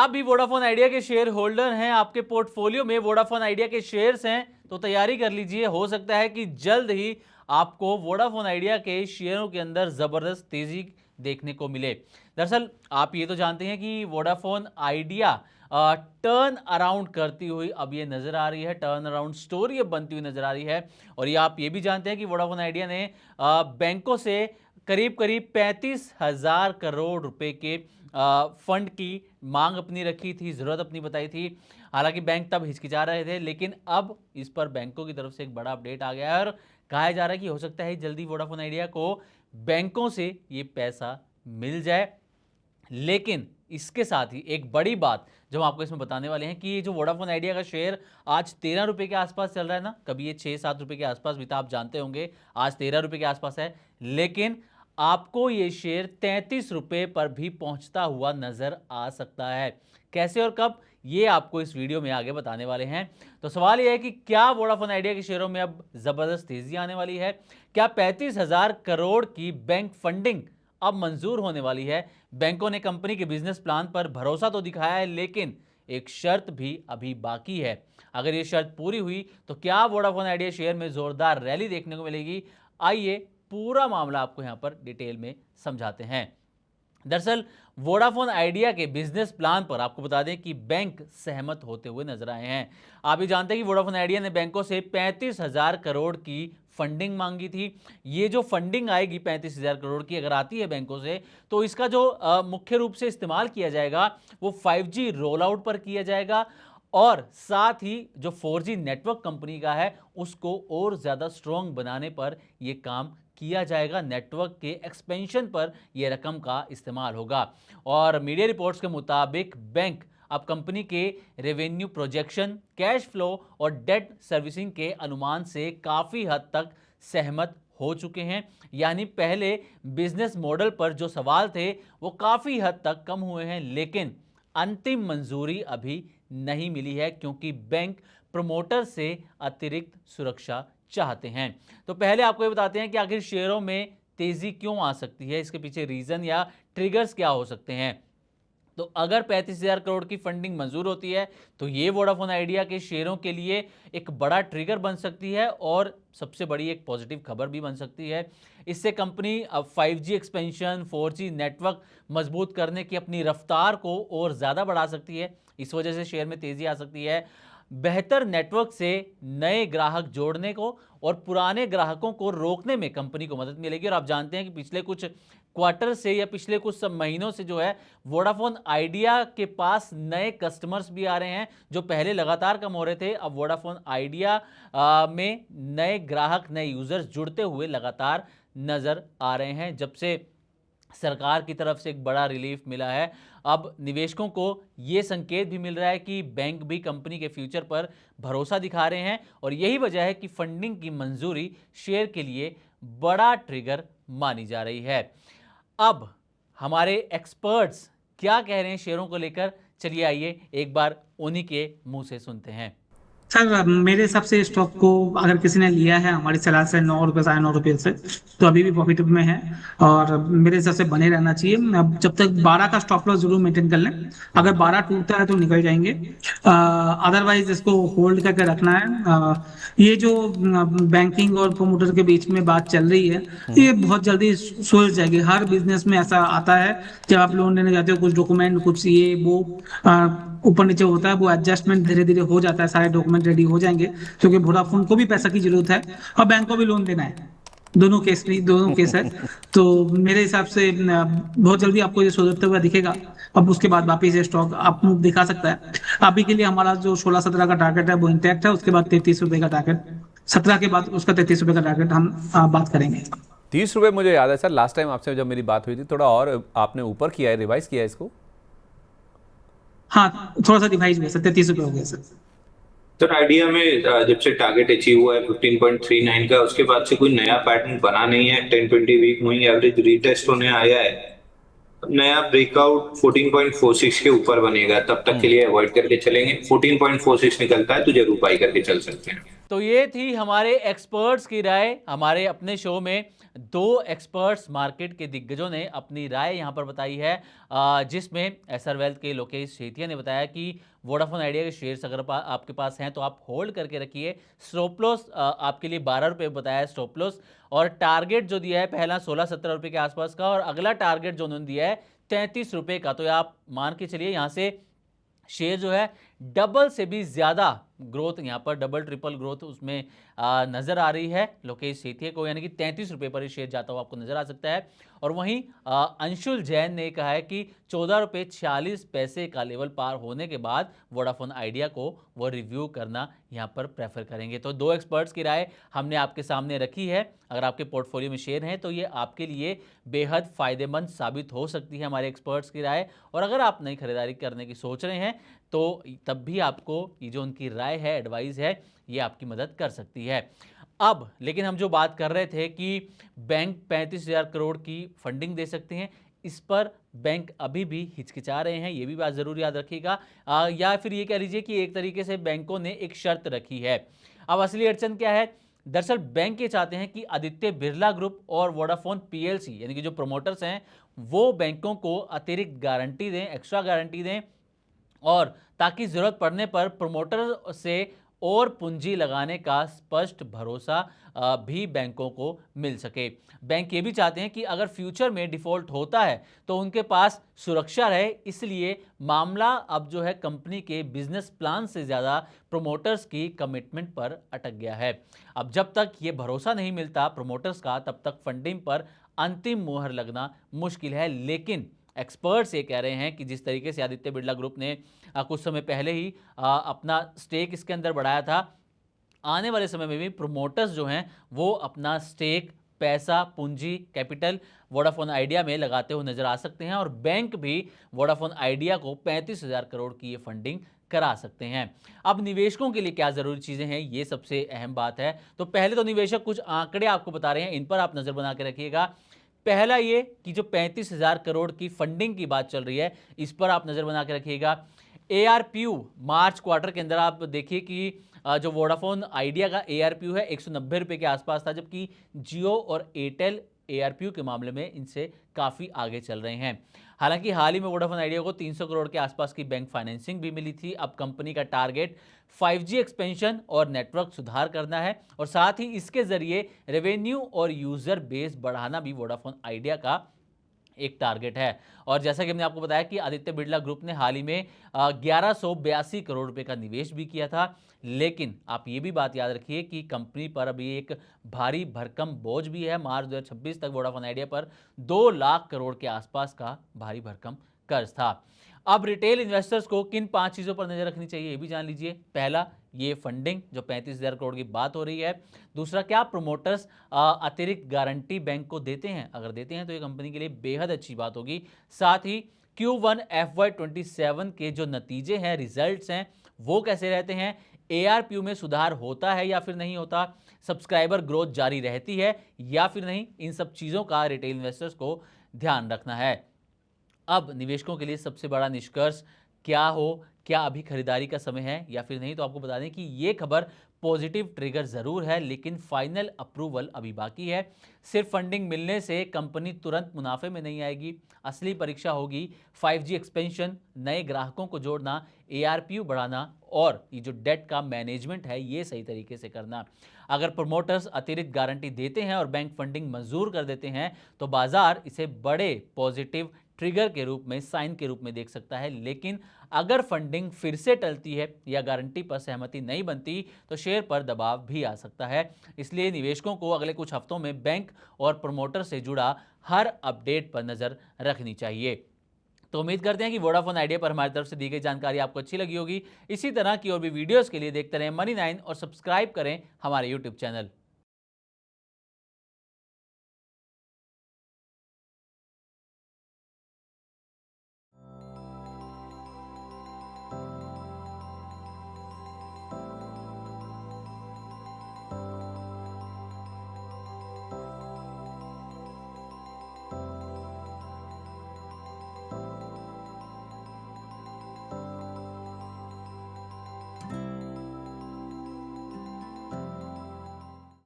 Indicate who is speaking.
Speaker 1: आप भी Vodafone idea के शेयर होल्डर हैं, आपके पोर्टफोलियो में वोडाफोन आइडिया के शेयर्स हैं, तो तैयारी कर लीजिए। हो सकता है कि जल्द ही आपको वोडाफोन आइडिया के शेयरों के अंदर जबरदस्त तेजी देखने को मिले। दरअसल आप ये तो जानते हैं कि वोडाफोन आइडिया टर्न अराउंड करती हुई अब ये नजर आ रही है, टर्न अराउंड स्टोरी अब बनती हुई नजर आ रही है। और ये आप ये भी जानते हैं कि वोडाफोन आइडिया ने बैंकों से करीब करीब 35,000 करोड़ रुपए के फंड की मांग अपनी रखी थी, जरूरत अपनी बताई थी। हालांकि बैंक तब हिचकिचा रहे थे, लेकिन अब इस पर बैंकों की तरफ से एक बड़ा अपडेट आ गया है और कहा जा रहा है कि हो सकता है जल्दी वोडाफोन आइडिया को बैंकों से ये पैसा मिल जाए। लेकिन इसके साथ ही एक बड़ी बात जो हम आपको इसमें बताने वाले हैं कि ये जो वोडाफोन आइडिया का शेयर आज 13 रुपए के आसपास चल रहा है ना, कभी ये 6-7 रुपए के आसपास भी था, आप जानते होंगे। आज 13 रुपए के आसपास है, लेकिन आपको ये शेयर 33 रुपए पर भी पहुंचता हुआ नजर आ सकता है। कैसे और कब, ये आपको इस वीडियो में आगे बताने वाले हैं। तो सवाल यह है कि क्या वोडाफोन आइडिया के शेयरों में अब जबरदस्त तेजी आने वाली है? क्या 35,000 करोड़ की बैंक फंडिंग अब मंजूर होने वाली है? बैंकों ने कंपनी के बिजनेस प्लान पर भरोसा तो दिखाया है, लेकिन एक शर्त भी अभी बाकी है। अगर ये शर्त पूरी हुई तो क्या वोडाफोन आइडिया शेयर में जोरदार रैली देखने को मिलेगी? आइए पूरा मामला आपको यहां पर डिटेल में समझाते हैं। दरअसल वोडाफोन आइडिया के बिजनेस प्लान पर आपको बता दें कि बैंक सहमत होते हुए नजर आए हैं। आप ये जानते हैं कि वोडाफोन आइडिया ने बैंकों से 35,000 करोड़ की फंडिंग मांगी थी। ये जो फंडिंग आएगी 35,000 करोड़ की, अगर आती है बैंकों से, तो इसका जो मुख्य रूप से इस्तेमाल किया जाएगा वो 5G रोल आउट पर किया जाएगा और साथ ही जो 4G नेटवर्क कंपनी का है उसको और ज्यादा स्ट्रॉन्ग बनाने पर यह काम किया जाएगा। नेटवर्क के एक्सपेंशन पर यह रकम का इस्तेमाल होगा। और मीडिया रिपोर्ट्स के मुताबिक बैंक अब कंपनी के रेवेन्यू प्रोजेक्शन, कैश फ्लो और डेट सर्विसिंग के अनुमान से काफ़ी हद तक सहमत हो चुके हैं। यानी पहले बिजनेस मॉडल पर जो सवाल थे वो काफ़ी हद तक कम हुए हैं, लेकिन अंतिम मंजूरी अभी नहीं मिली है क्योंकि बैंक प्रमोटर से अतिरिक्त सुरक्षा चाहते हैं। तो पहले आपको ये बताते हैं कि आखिर शेयरों में तेजी क्यों आ सकती है, इसके पीछे रीजन या ट्रिगर्स क्या हो सकते हैं। तो अगर 35,000 करोड़ की फंडिंग मंजूर होती है तो ये वोडाफोन आइडिया के शेयरों के लिए एक बड़ा ट्रिगर बन सकती है और सबसे बड़ी एक पॉजिटिव खबर भी बन सकती है। इससे कंपनी अब 5G एक्सपेंशन, 4G नेटवर्क मजबूत करने की अपनी रफ्तार को और ज़्यादा बढ़ा सकती है। इस वजह से शेयर में तेजी आ सकती है। बेहतर नेटवर्क से नए ग्राहक जोड़ने को और पुराने ग्राहकों को रोकने में कंपनी को मदद मिलेगी। और आप जानते हैं कि पिछले कुछ क्वार्टर से या पिछले कुछ सब महीनों से जो है वोडाफोन आइडिया के पास नए कस्टमर्स भी आ रहे हैं जो पहले लगातार कम हो रहे थे। अब वोडाफोन आइडिया में नए ग्राहक, नए यूजर्स जुड़ते हुए लगातार नजर आ रहे हैं जब से सरकार की तरफ से एक बड़ा रिलीफ मिला है। अब निवेशकों को यह संकेत भी मिल रहा है कि बैंक भी कंपनी के फ्यूचर पर भरोसा दिखा रहे हैं और यही वजह है कि फंडिंग की मंजूरी शेयर के लिए बड़ा ट्रिगर मानी जा रही है। अब हमारे एक्सपर्ट्स क्या कह रहे हैं शेयरों को लेकर, चलिए आइए एक बार उन्हीं के मुंह से सुनते हैं।
Speaker 2: सर, मेरे हिसाब से स्टॉक को अगर किसी ने लिया है हमारी सलाह से 9 रुपये, 9.5 रुपये से, तो अभी भी प्रॉफिट में है और मेरे हिसाब से बने रहना चाहिए। अब जब तक 12 का स्टॉप लॉस जरूर मेंटेन कर लें। अगर 12 टूटता है तो निकल जाएंगे, अदरवाइज इसको होल्ड करके रखना है। ये जो बैंकिंग और प्रोमोटर के बीच में बात चल रही है ये बहुत जल्दी सुलझ जाएगी। हर बिजनेस में ऐसा आता है, जब आप लोन लेने जाते हो कुछ डॉक्यूमेंट, कुछ ये वो ऊपर नीचे होता है, वो एडजस्टमेंट धीरे धीरे हो जाता है, सारे डॉक्यूमेंट रेडी हो जाएंगे क्योंकि वोडाफोन को भी पैसा की जरूरत है और बैंक को भी लोन देना है। दोनों केस नहीं, दोनों केस है। तो मेरे हिसाब से बहुत जल्दी आपको ये सुधरते हुआ दिखेगा। अब उसके बाद वापिस ये स्टॉक आप दिखा सकता है। अभी के लिए हमारा जो 16-17 का टारगेट है वो इंटैक्ट है। उसके बाद 33 रुपए का टारगेट, 17 के बाद उसका 33 रुपए का टारगेट हम बात करेंगे।
Speaker 3: 30 रुपए मुझे याद है सर, लास्ट टाइम आपसे जब मेरी बात हुई थी थोड़ा और आपने ऊपर किया है, रिवाइज किया है इसको।
Speaker 2: हाँ, थोड़ा सा रिवाइज हुआ सर, 33 रुपए हो गया सर।
Speaker 4: सर आइडिया में जब से टारगेट अचीव हुआ है 15.39 का, उसके बाद से कोई नया पैटर्न बना नहीं है। 10-20 वीक मूविंग एवरेज रीटेस्ट होने आया है। नया ब्रेकआउट 14.46 के ऊपर बनेगा, तब तक के लिए अवॉइड करके चलेंगे। 14.46 निकलता है तो जरूर बाई करके चल सकते हैं।
Speaker 1: तो ये थी हमारे एक्सपर्ट्स की राय। हमारे अपने शो में 2 एक्सपर्ट्स मार्केट के दिग्गजों ने अपनी राय यहाँ पर बताई है, जिसमें एसआर वेल्थ के लोकेश सेठिया ने बताया कि वोडाफोन आइडिया के शेयर्स अगर आपके पास हैं तो आप होल्ड करके रखिए। स्टॉप लॉस आपके लिए 12 रुपये बताया है स्टॉप लॉस, और टारगेट जो दिया है पहला 16-17 रुपये के आसपास का, और अगला टारगेट जो उन्होंने दिया है 33 रुपये का। तो आप मान के चलिए यहाँ से शेयर जो है डबल से भी ज्यादा ग्रोथ, यहां पर डबल ट्रिपल ग्रोथ उसमें नजर आ रही है लोकेश सेठिया को, यानी कि 33 रुपये पर शेयर जाता हुआ आपको नजर आ सकता है। और वहीं अंशुल जैन ने कहा है कि 14 रुपये 46 पैसे का लेवल पार होने के बाद वोडाफोन आइडिया को वो रिव्यू करना यहां पर प्रेफर करेंगे। तो 2 एक्सपर्ट्स की राय हमने आपके सामने रखी है। अगर आपके पोर्टफोलियो में शेयर हैं तो ये आपके लिए बेहद फायदेमंद साबित हो सकती है हमारे एक्सपर्ट्स की राय। और अगर आप नई खरीदारी करने की सोच रहे हैं तो तब भी आपको ये जो उनकी राय है, एडवाइस है, ये आपकी मदद कर सकती है। अब लेकिन हम जो बात कर रहे थे कि बैंक 35,000 करोड़ की फंडिंग दे सकते हैं, इस पर बैंक अभी भी हिचकिचा रहे हैं, ये भी बात जरूर याद रखिएगा। या फिर ये कह लीजिए कि एक तरीके से बैंकों ने एक शर्त रखी है। अब असली अड़चन क्या है? दरअसल बैंक ये चाहते हैं कि आदित्य बिरला ग्रुप और वोडाफोन पीएलसी यानी कि जो प्रमोटर्स हैं वो बैंकों को अतिरिक्त गारंटी दें, एक्स्ट्रा गारंटी दें, और ताकि जरूरत पड़ने पर प्रमोटर से और पूंजी लगाने का स्पष्ट भरोसा भी बैंकों को मिल सके। बैंक ये भी चाहते हैं कि अगर फ्यूचर में डिफॉल्ट होता है तो उनके पास सुरक्षा रहे, इसलिए मामला अब जो है कंपनी के बिजनेस प्लान से ज़्यादा प्रमोटर्स की कमिटमेंट पर अटक गया है। अब जब तक ये भरोसा नहीं मिलता प्रमोटर्स का, तब तक फंडिंग पर अंतिम मुहर लगना मुश्किल है। लेकिन एक्सपर्ट्स ये कह रहे हैं कि जिस तरीके से आदित्य बिरला ग्रुप ने कुछ समय पहले ही अपना स्टेक इसके अंदर बढ़ाया था, आने वाले समय में भी प्रमोटर्स जो हैं वो अपना स्टेक, पैसा, पूंजी, कैपिटल वोडाफोन आइडिया में लगाते हुए नजर आ सकते हैं, और बैंक भी वोडाफोन आइडिया को 35,000 करोड़ की ये फंडिंग करा सकते हैं। अब निवेशकों के लिए क्या जरूरी चीजें हैं, ये सबसे अहम बात है। तो पहले तो निवेशक कुछ आंकड़े आपको बता रहे हैं, इन पर आप नजर बना के रखिएगा। पहला ये कि जो 35,000 करोड़ की फंडिंग की बात चल रही है, इस पर आप नजर बना के रखिएगा। ARPU मार्च क्वार्टर के अंदर आप देखिए कि जो वोडाफोन आइडिया का ARPU है 190 रुपये के आसपास था, जबकि जियो और एयरटेल ARPU के मामले में इनसे काफ़ी आगे चल रहे हैं। हालांकि हाल ही में वोडाफोन आइडिया को 300 करोड़ के आसपास की बैंक फाइनेंसिंग भी मिली थी। अब कंपनी का टारगेट 5G एक्सपेंशन और नेटवर्क सुधार करना है, और साथ ही इसके जरिए रेवेन्यू और यूजर बेस बढ़ाना भी वोडाफोन आइडिया का एक टारगेट है। और जैसा कि हमने आपको बताया कि आदित्य बिरला ग्रुप ने हाल ही में 1182 करोड़ रुपए का निवेश भी किया था। लेकिन आप ये भी बात याद रखिए कि कंपनी पर अभी एक भारी भरकम बोझ भी है। मार्च 2026 तक वोडाफोन आइडिया पर 2 लाख करोड़ के आसपास का भारी भरकम कर्ज था। अब रिटेल इन्वेस्टर्स को किन 5 चीज़ों पर नजर रखनी चाहिए, ये भी जान लीजिए। पहला, ये फंडिंग जो 35,000 करोड़ की बात हो रही है। दूसरा, क्या प्रमोटर्स अतिरिक्त गारंटी बैंक को देते हैं? अगर देते हैं तो ये कंपनी के लिए बेहद अच्छी बात होगी। साथ ही Q1 FY27 के जो नतीजे हैं, रिजल्ट्स हैं, वो कैसे रहते हैं? ARPU में सुधार होता है या फिर नहीं होता? सब्सक्राइबर ग्रोथ जारी रहती है या फिर नहीं? इन सब चीज़ों का रिटेल इन्वेस्टर्स को ध्यान रखना है। अब निवेशकों के लिए सबसे बड़ा निष्कर्ष क्या हो, क्या अभी खरीदारी का समय है या फिर नहीं? तो आपको बता दें कि ये खबर पॉजिटिव ट्रिगर जरूर है, लेकिन फाइनल अप्रूवल अभी बाकी है। सिर्फ फंडिंग मिलने से कंपनी तुरंत मुनाफे में नहीं आएगी। असली परीक्षा होगी 5G एक्सपेंशन, नए ग्राहकों को जोड़ना, ARPU बढ़ाना, और ये जो डेट का मैनेजमेंट है ये सही तरीके से करना। अगर प्रमोटर्स अतिरिक्त गारंटी देते हैं और बैंक फंडिंग मंजूर कर देते हैं तो बाजार इसे बड़े पॉजिटिव ट्रिगर के रूप में, साइन के रूप में देख सकता है। लेकिन अगर फंडिंग फिर से टलती है या गारंटी पर सहमति नहीं बनती तो शेयर पर दबाव भी आ सकता है। इसलिए निवेशकों को अगले कुछ हफ्तों में बैंक और प्रमोटर से जुड़ा हर अपडेट पर नजर रखनी चाहिए। तो उम्मीद करते हैं कि वोडाफोन आइडिया पर हमारी तरफ से दी गई जानकारी आपको अच्छी लगी होगी। इसी तरह की और भी वीडियोस के लिए देखते रहें Money9 और सब्सक्राइब करें हमारे YouTube चैनल।